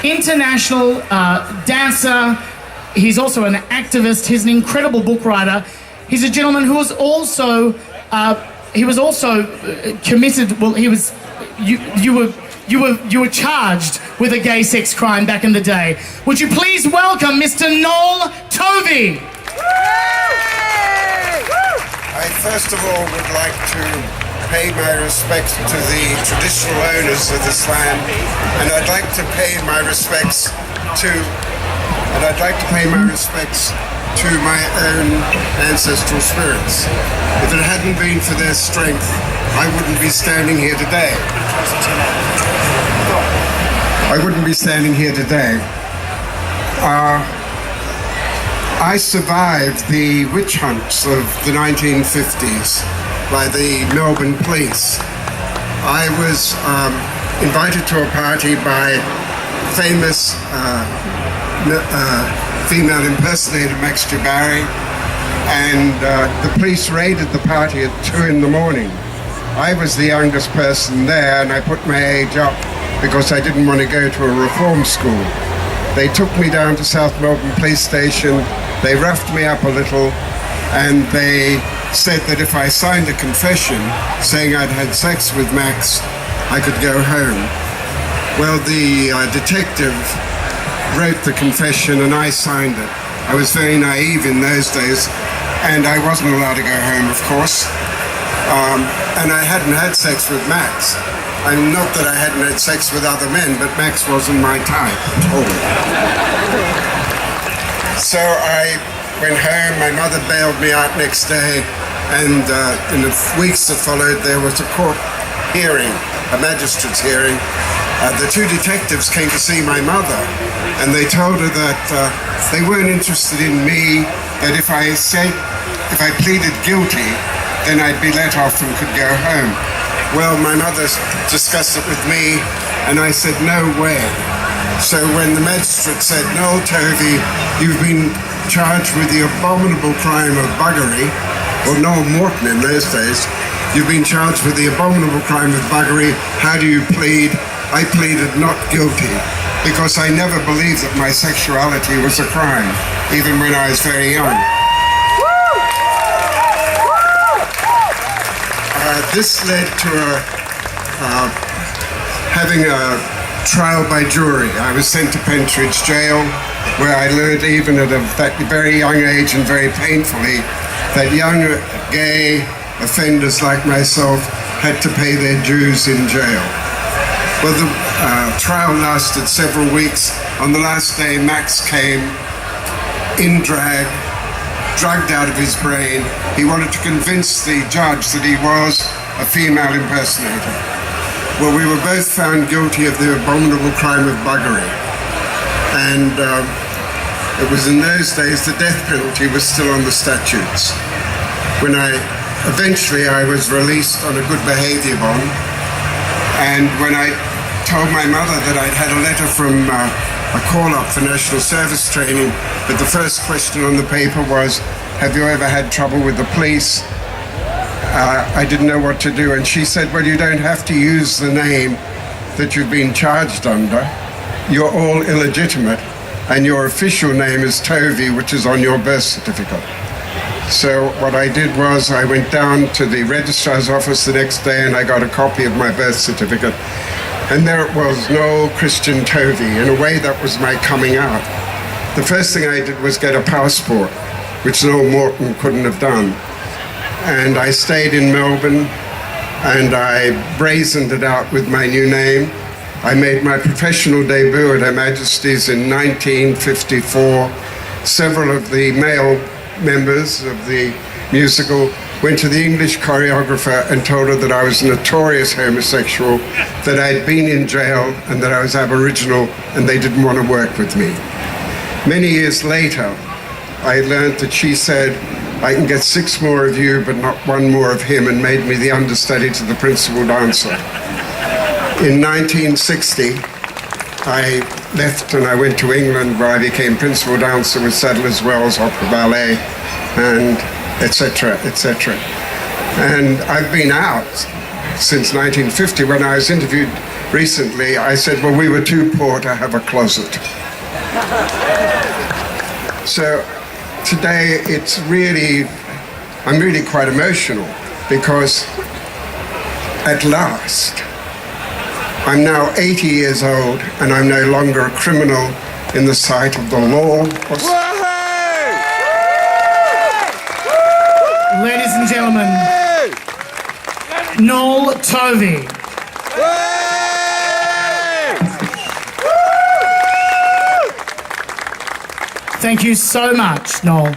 international dancer. He's also an activist. He's an incredible book writer. He's a gentleman who was also committed. Well, you were charged with a gay sex crime back in the day. Would you please welcome Mr. Noel Tovey? I first of all would like to pay my respects to the traditional owners of this land, and I'd like to pay my respects to my own ancestral spirits. If it hadn't been for their strength, I wouldn't be standing here today. I survived the witch hunts of the 1950s by the Melbourne police. I was invited to a party by famous female impersonator Max Barry, and the police raided the party at 2 in the morning. I was the youngest person there, and I put my age up because I didn't want to go to a reform school. They took me down to South Melbourne Police Station. They roughed me up a little, and they said that if I signed a confession saying I'd had sex with Max, I could go home. Well, the detective wrote the confession and I signed it. I was very naive in those days, and I wasn't allowed to go home, of course. And I hadn't had sex with Max. Not that I hadn't had sex with other men, but Max wasn't my type at all. So I went home. My mother bailed me out next day, and in the weeks that followed, there was a court hearing, a magistrate's hearing. The two detectives came to see my mother, and they told her that they weren't interested in me, that if I pleaded guilty, then I'd be let off and could go home. Well, my mother discussed it with me, and I said, no way. So when the magistrate said, Noel Tovey, you've been charged with the abominable crime of buggary, or Noel Morton in those days, you've been charged with the abominable crime of buggary, how do you plead? I pleaded not guilty, because I never believed that my sexuality was a crime, even when I was very young. This led to having a trial by jury. I was sent to Pentridge Jail, where I learned even at that very young age and very painfully that young gay offenders like myself had to pay their dues in jail. Well, the trial lasted several weeks. On the last day, Max came in drag, drugged out of his brain. He wanted to convince the judge that he was a female impersonator. Well, we were both found guilty of the abominable crime of buggary. And it was in those days the death penalty was still on the statutes. When eventually I was released on a good behavior bond, and when I told my mother that I'd had a letter from a call-up for national service training, but the first question on the paper was, have you ever had trouble with the police? I didn't know what to do, and she said, well, you don't have to use the name that you've been charged under. You're all illegitimate, and your official name is Tovey, which is on your birth certificate. So what I did was I went down to the registrar's office the next day, and I got a copy of my birth certificate, and there it was, Noel Christian Tovey. In a way, that was my coming out. The first thing I did was get a passport, which Noel Morton couldn't have done. And I stayed in Melbourne, and I brazened it out with my new name. I made my professional debut at Her Majesty's in 1954. Several of the male members of the musical went to the English choreographer and told her that I was a notorious homosexual, that I'd been in jail, and that I was Aboriginal, and they didn't want to work with me. Many years later, I learned that she said, I can get 6 more of you, but not 1 more of him, and made me the understudy to the principal dancer. In 1960, I left and I went to England, where I became principal dancer with Sadler's Wells Opera Ballet, and etc., etc. And I've been out since 1950. When I was interviewed recently, I said, well, we were too poor to have a closet. So today I'm really quite emotional because at last, I'm now 80 years old and I'm no longer a criminal in the sight of the law. Ladies and gentlemen, Noel Tovey. Thank you so much, Noel.